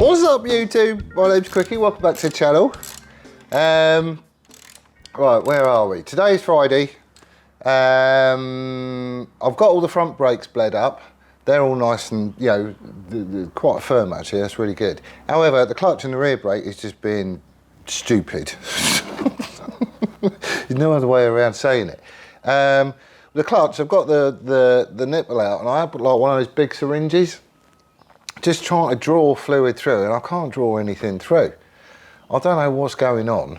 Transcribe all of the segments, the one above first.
What's up YouTube? My name's Quickie, welcome back to the channel. Right, where are we? Today's Friday. I've got all the front brakes bled up. They're all nice and, you know, quite firm actually, that's really good. However, the clutch and the rear brake is just being stupid. There's no other way around saying it. The clutch, I've got the nipple out and I have like one of those big syringes. Just trying to draw fluid through and I can't draw anything through. I don't know what's going on.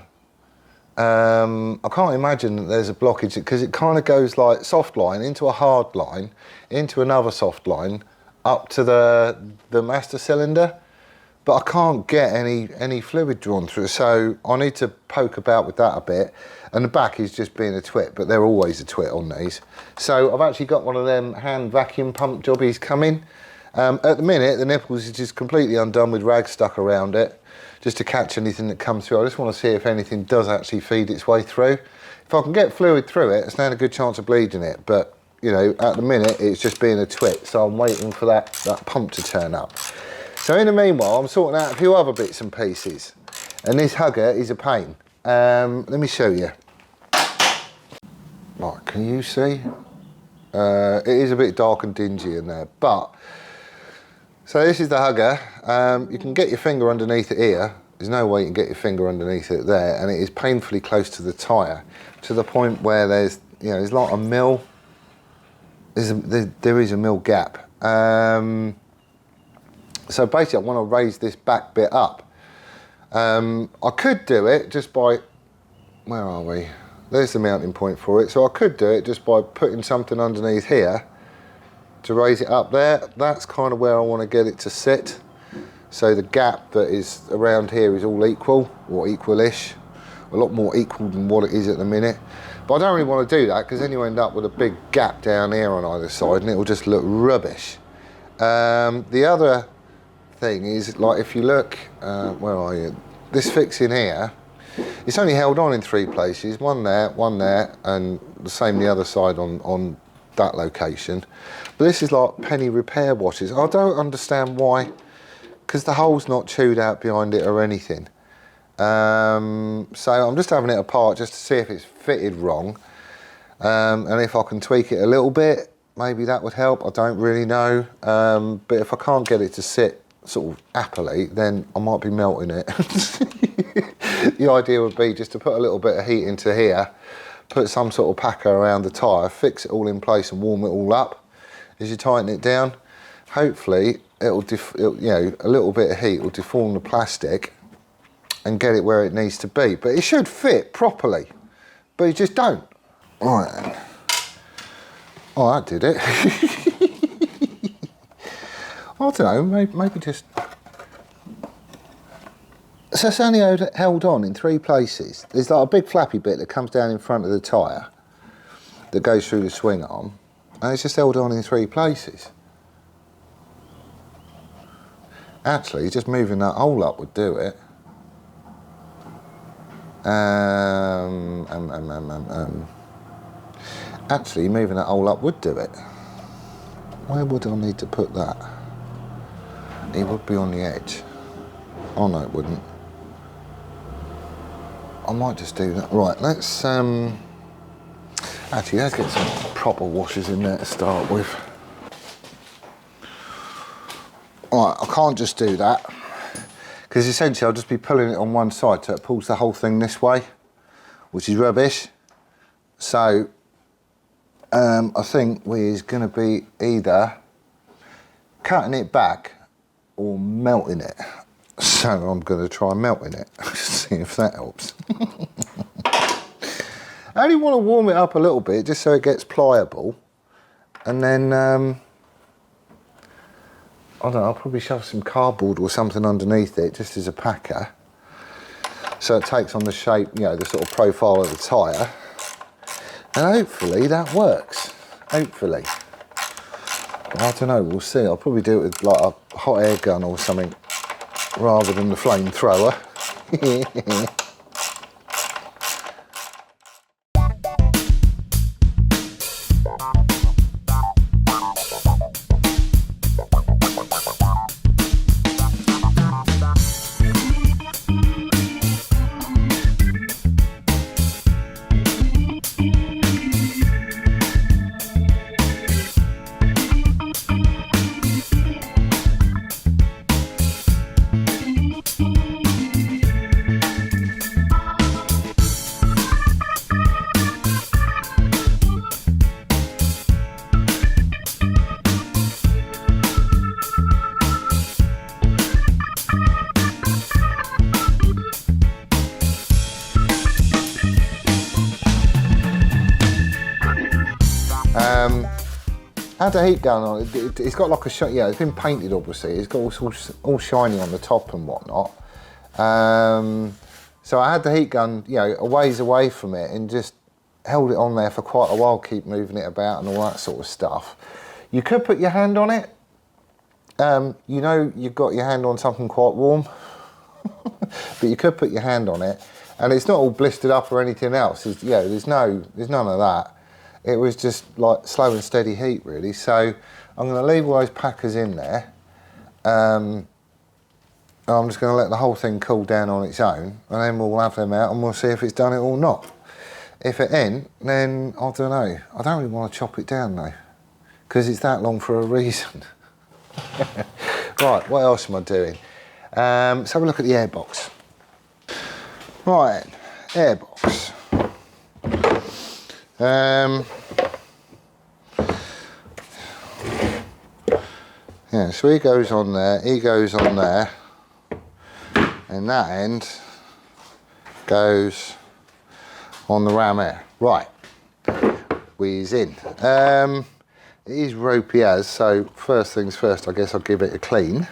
I can't imagine that there's a blockage because it kind of goes like soft line into a hard line, into another soft line, up to the master cylinder. But I can't get any fluid drawn through, so I need to poke about with that a bit. And the back is just being a twit, but they're always a twit on these. So I've actually got one of them hand vacuum pump jobbies coming. At the minute, the nipples is just completely undone with rags stuck around it, just to catch anything that comes through. I just want to see if anything does actually feed its way through. If I can get fluid through it, it's not a good chance of bleeding it, but you know, at the minute, it's just being a twit, so I'm waiting for that pump to turn up. So in the meanwhile, I'm sorting out a few other bits and pieces, and this hugger is a pain. Let me show you. Right, can you see? It is a bit dark and dingy in there, but so this is the hugger. You can get your finger underneath it here. There's no way you can get your finger underneath it there, and it is painfully close to the tyre, to the point where there's, you know, there's like a mil. There is a mil gap. So basically, I want to raise this back bit up. I could do it just by, where are we? There's the mounting point for it. So I could do it just by putting something underneath here to raise it up there. That's kind of where I want to get it to sit. So the gap that is around here is all equal, or equal-ish. A lot more equal than what it is at the minute. But I don't really want to do that because then you end up with a big gap down here on either side and it will just look rubbish. The other thing is, like if you look, where are you? This fixing here, it's only held on in 3 places, one there, and the same the other side on that location. But this is like penny repair washers. I don't understand why, because the hole's not chewed out behind it or anything. So I'm just having it apart just to see if it's fitted wrong, and if I can tweak it a little bit, maybe that would help. I don't really know, but if I can't get it to sit sort of happily, then I might be melting it. The idea would be just to put a little bit of heat into here, put some sort of packer around the tyre, fix it all in place and warm it all up. As you tighten it down, hopefully it'll you know, a little bit of heat will deform the plastic and get it where it needs to be. But it should fit properly, but it just don't. All right then. Oh, that did it. I don't know, maybe just... So it's only held on in 3 places. There's like a big flappy bit that comes down in front of the tyre that goes through the swing arm, and it's just held on in 3 places. Actually, just moving that hole up would do it. Actually, moving that hole up would do it. Where would I need to put that? It would be on the edge. Oh no, it wouldn't. I might just do that. Right, let's actually let's get some proper washers in there to start with. Right, I can't just do that because essentially I'll just be pulling it on one side so it pulls the whole thing this way, which is rubbish. So I think we're going to be either cutting it back or melting it. So I'm going to try melting it, see if that helps. I only want to warm it up a little bit just so it gets pliable, and then I don't know, I'll probably shove some cardboard or something underneath it just as a packer, so it takes on the shape, you know, the sort of profile of the tyre, and hopefully that works. Hopefully. But I don't know, we'll see. I'll probably do it with like a hot air gun or something rather than the flamethrower. Had the heat gun on it. It's got like a yeah, it's been painted obviously. It's got all shiny on the top and whatnot. So I had the heat gun, you know, a ways away from it and just held it on there for quite a while, keep moving it about and all that sort of stuff. You could put your hand on it. You know, you've got your hand on something quite warm, but you could put your hand on it, and it's not all blistered up or anything else. It's, yeah, there's none of that. It was just like slow and steady heat, really. So I'm going to leave all those packers in there. I'm just going to let the whole thing cool down on its own, and then we'll have them out and we'll see if it's done it or not. If it ain't, then I don't know. I don't really want to chop it down though, because it's that long for a reason. Right, what else am I doing? Let's have a look at the airbox. Right, airbox. Yeah, so he goes on there, and that end goes on the ram air. Right, we's in. It is ropey as, so first things first, I guess I'll give it a clean,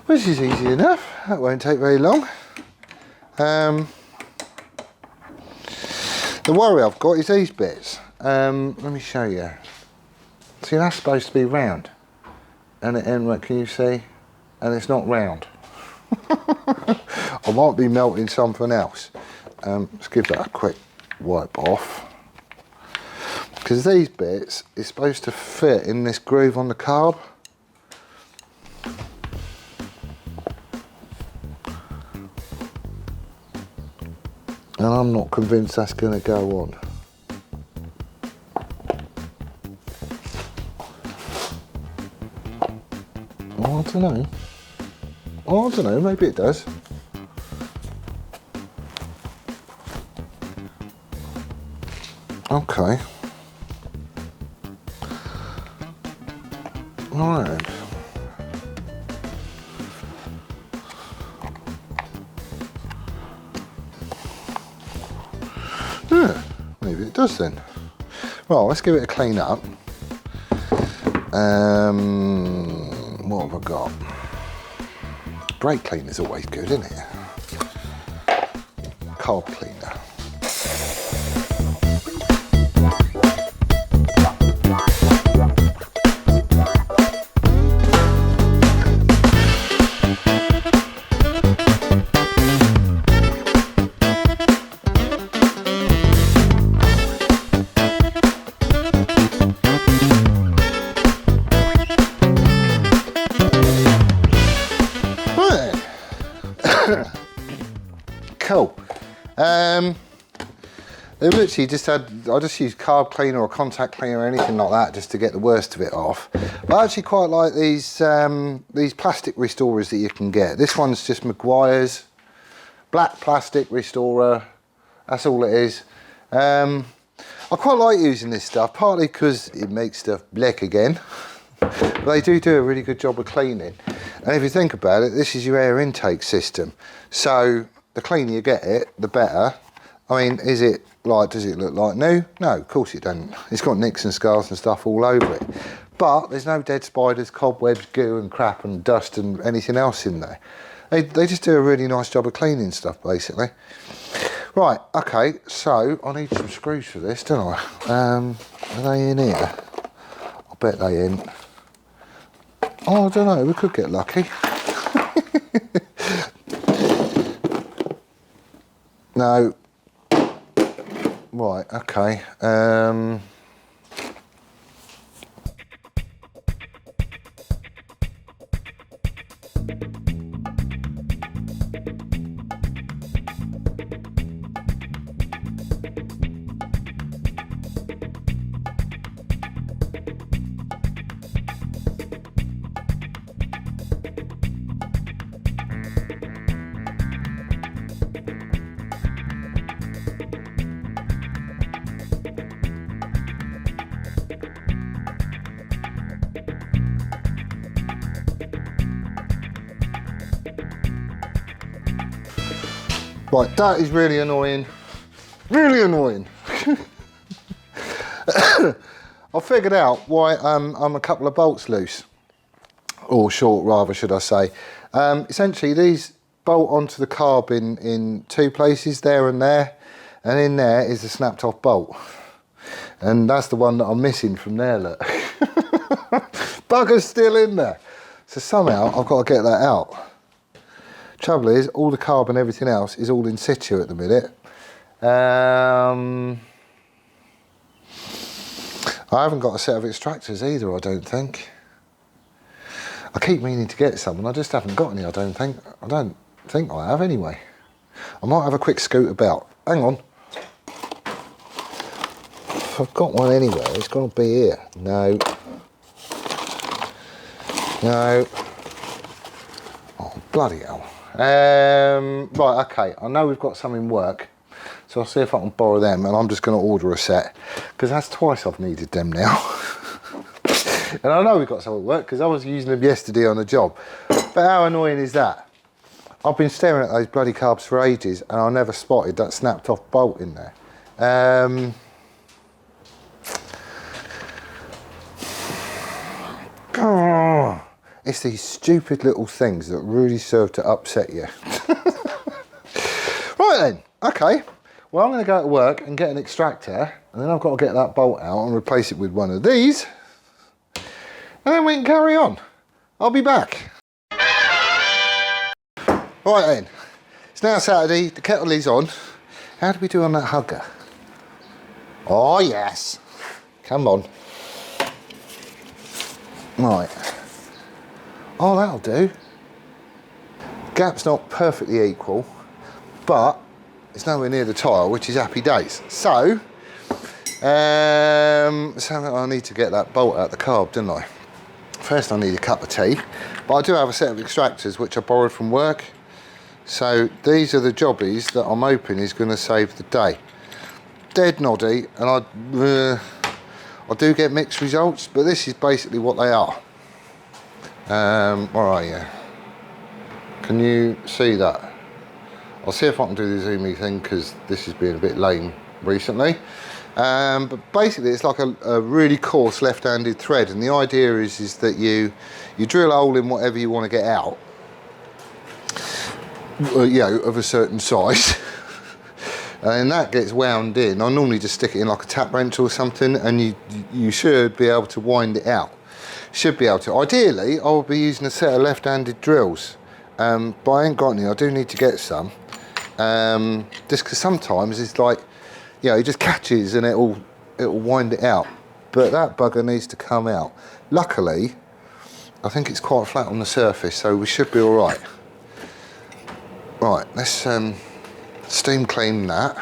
which is easy enough. That won't take very long. The worry I've got is these bits. Let me show you. See, that's supposed to be round, and can you see? And it's not round. I might be melting something else. Let's give that a quick wipe off. Because these bits is supposed to fit in this groove on the carb. And I'm not convinced that's going to go on. Oh, I don't know. Oh, I don't know, maybe it does. Okay. Alright. Yeah, maybe it does then. Well, let's give it a clean up. What have I got? Brake cleaner is always good, isn't it? Carb cleaner. Cool. They've literally just had, I just used carb cleaner or contact cleaner or anything like that just to get the worst of it off. But I actually quite like these plastic restorers that you can get. This one's just McGuire's black plastic restorer. That's all it is. I quite like using this stuff, partly because it makes stuff black again. But they do a really good job of cleaning. And if you think about it, this is your air intake system. So the cleaner you get it, the better. I mean, is it like, does it look like new? No, of course it doesn't. It's got nicks and scars and stuff all over it. But there's no dead spiders, cobwebs, goo and crap and dust and anything else in there. They just do a really nice job of cleaning stuff, basically. Right, okay, so I need some screws for this, don't I? Are they in here? I bet they in. Oh, I don't know, we could get lucky. No. Right, okay. Right, that is really annoying. Really annoying. I figured out why I'm a couple of bolts loose, or short rather should I say. Essentially these bolt onto the carb in two places, there and there, and in there is a snapped off bolt. And that's the one that I'm missing from there, look. Bugger's still in there. So somehow I've got to get that out. Trouble is, all the carb and everything else is all in situ at the minute. I haven't got a set of extractors either, I don't think. I keep meaning to get some and I just haven't got any, I don't think. I don't think I have anyway. I might have a quick scoot about. Hang on. If I've got one anywhere, it's got to be here. No. No. Oh, bloody hell. Right, okay, I know we've got some in work, so I'll see if I can borrow them, and I'm just going to order a set, because that's twice I've needed them now. And I know we've got some at work, because I was using them yesterday on a job. But how annoying is that? I've been staring at those bloody carbs for ages, and I never spotted that snapped off bolt in there. It's these stupid little things that really serve to upset you. Right then, okay. Well, I'm going to go to work and get an extractor, and then I've got to get that bolt out and replace it with one of these, and then we can carry on. I'll be back. Right then, it's now Saturday, the kettle is on. How do we do on that hugger? Oh yes, come on. Right. Oh, that'll do. Gap's not perfectly equal, but it's nowhere near the tyre, which is happy days. So I need to get that bolt out the carb, don't I? First I need a cup of tea, but I do have a set of extractors which I borrowed from work. So these are the jobbies that I'm hoping is going to save the day. Dead noddy, and I do get mixed results, but this is basically what they are. Where are you? Can you see that? I'll see if I can do the zoomy thing, because this has been a bit lame recently. But basically it's like a really coarse left-handed thread, and the idea is that you drill a hole in whatever you want to get out, you know, of a certain size. And that gets wound in. I normally just stick it in like a tap wrench or something, and you should be able to wind it out. Should be able to. Ideally, I will be using a set of left-handed drills, but I ain't got any. I do need to get some, just because sometimes it's like, you know, it just catches and it'll wind it out. But that bugger needs to come out. Luckily, I think it's quite flat on the surface, so we should be all right. Right, let's steam clean that.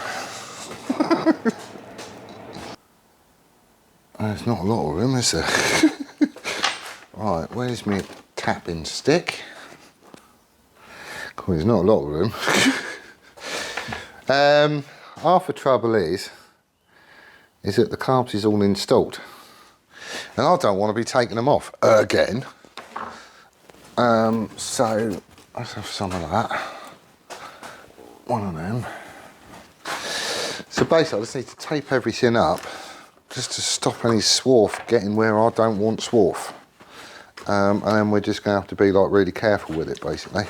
There's not a lot of room, is there? Right, where's my tapping stick? There's not a lot of room. Half the trouble is that the carbs is all installed, and I don't want to be taking them off again. So let's have some of that. One of them. So basically I just need to tape everything up just to stop any swarf getting where I don't want swarf. And then we're just going to have to be like really careful with it basically.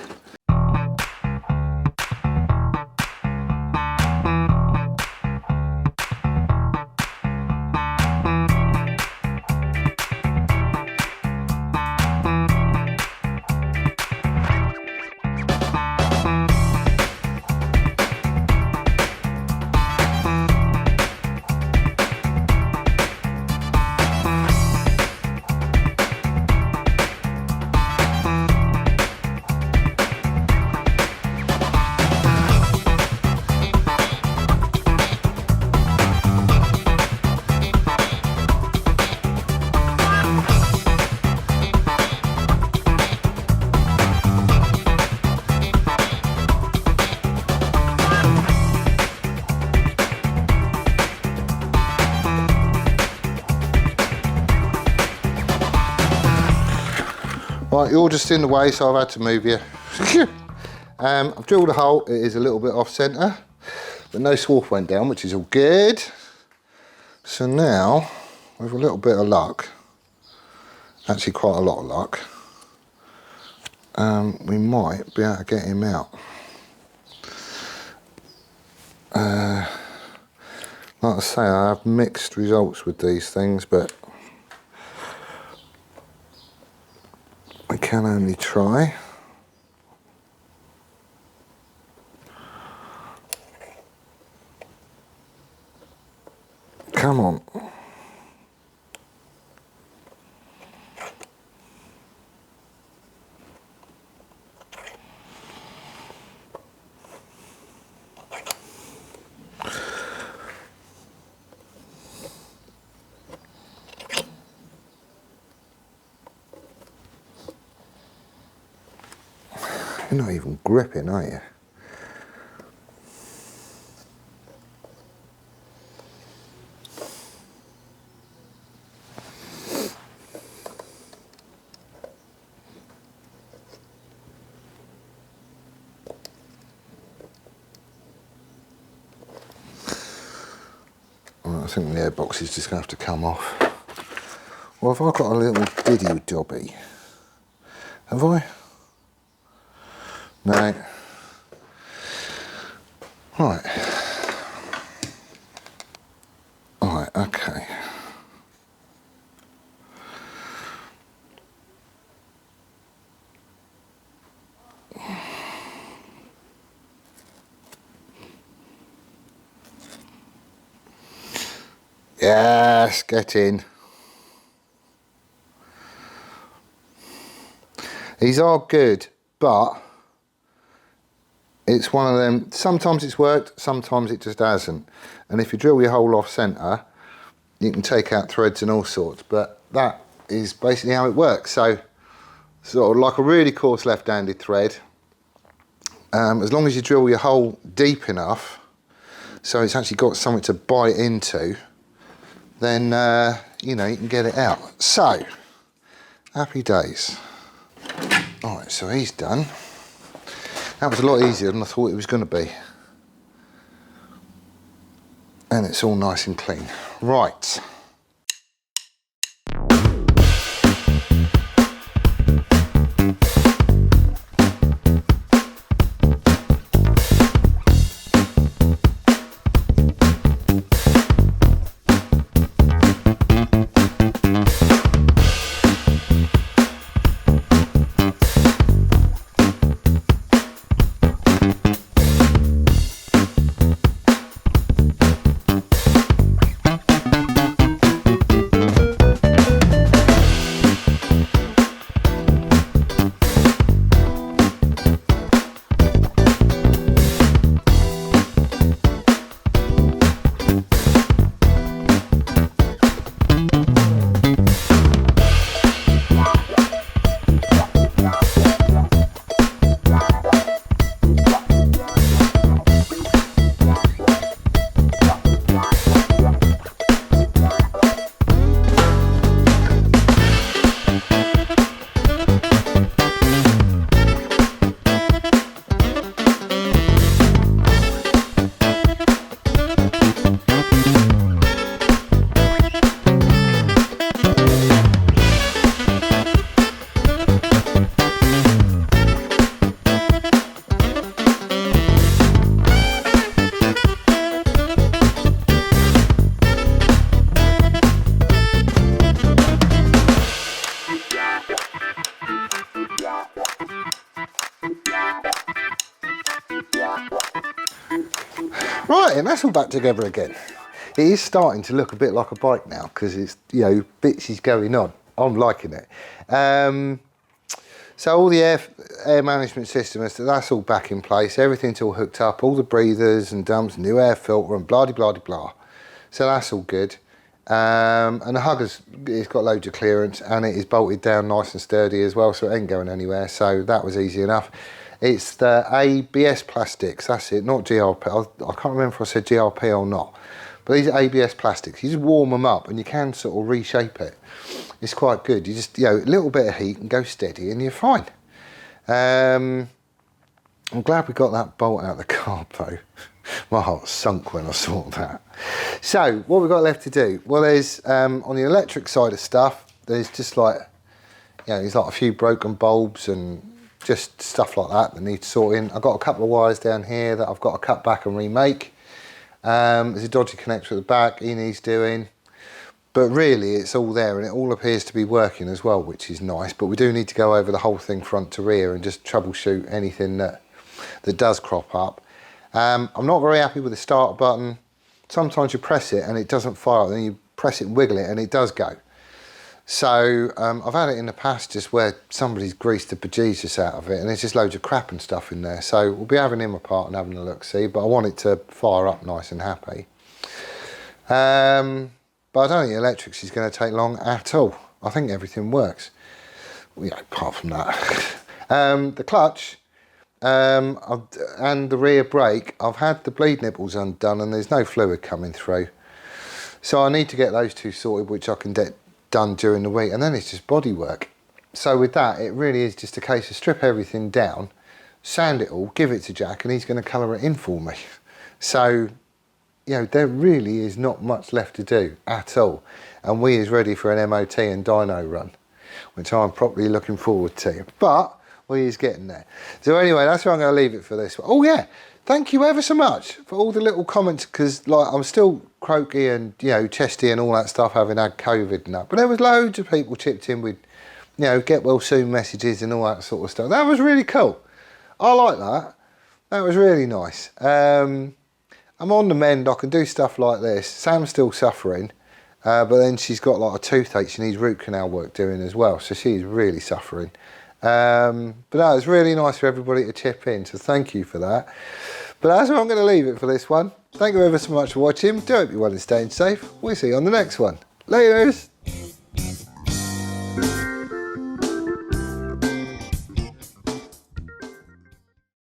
Right, you're just in the way, so I've had to move you. I've drilled a hole. It is a little bit off centre, but no swarf went down, which is all good. So now, with a little bit of luck, actually quite a lot of luck, we might be able to get him out. Like I say, I have mixed results with these things, but I can only try. Come on. You're not even gripping, are you? Well, I think the airbox is just going to have to come off. Well, have I got a little diddy dobby? Have I? No. Right. Right, okay. Yes, get in. These are good, but it's one of them, sometimes it's worked, sometimes it just hasn't. And if you drill your hole off centre, you can take out threads and all sorts, but that is basically how it works. So, sort of like a really coarse left-handed thread, as long as you drill your hole deep enough, so it's actually got something to bite into, then, you know, you can get it out. So, happy days. All right, so he's done. That was a lot easier than I thought it was going to be. And it's all nice and clean. Right. Right, and that's all back together again. It is starting to look a bit like a bike now because it's, you know, bits is going on. I'm liking it. So all the air management system, that's all back in place. Everything's all hooked up, all the breathers and dumps, new air filter and blah, blah, blah, blah. So that's all good. And the hugger's, it's got loads of clearance and it is bolted down nice and sturdy as well, so it ain't going anywhere. So that was easy enough. It's the ABS plastics, that's it, not GRP. I can't remember if I said GRP or not. But these are ABS plastics. You just warm them up and you can sort of reshape it. It's quite good. You just, you know, a little bit of heat and go steady and you're fine. I'm glad we got that bolt out of the car though. My heart sunk when I saw that. So what we've got left to do? Well, there's on the electric side of stuff, there's just like, you know, there's like a few broken bulbs and just stuff like that needs sorting. I've got a couple of wires down here that I've got to cut back and remake. There's a dodgy connector at the back, he needs doing. But really it's all there and it all appears to be working as well, which is nice. But we do need to go over the whole thing front to rear and just troubleshoot anything that does crop up. I'm not very happy with the start button. Sometimes you press it and it doesn't fire, then you press it and wiggle it and it does go. So I've had it in the past just where somebody's greased the bejesus out of it and there's just loads of crap and stuff in there. So we'll be having him apart and having a look, see, but I want it to fire up nice and happy. But I don't think the electrics is going to take long at all. I think everything works. Well, yeah, apart from that. The clutch and the rear brake, I've had the bleed nipples undone and there's no fluid coming through. So I need to get those two sorted, which I can get done during the week, and then it's just body work. So with that, it really is just a case of strip everything down, sand it all, give it to Jack, and he's going to colour it in for me. So, you know, there really is not much left to do at all. And we is ready for an MOT and dyno run, which I'm properly looking forward to. But we is getting there. So anyway, that's where I'm going to leave it for this one. Oh yeah, thank you ever so much for all the little comments, because like I'm still croaky and, you know, chesty and all that stuff, having had COVID and that. But there was loads of people chipped in with, you know, get well soon messages and all that sort of stuff. That was really cool. I like that. That was really nice. I'm on the mend, I can do stuff like this. Sam's still suffering, but then she's got like a toothache, she needs root canal work doing as well, so she's really suffering. But that was really nice for everybody to chip in, so thank you for that. But that's where I'm going to leave it for this one. Thank you ever so much for watching. Do hope you're well and staying safe. We'll see you on the next one. Laters!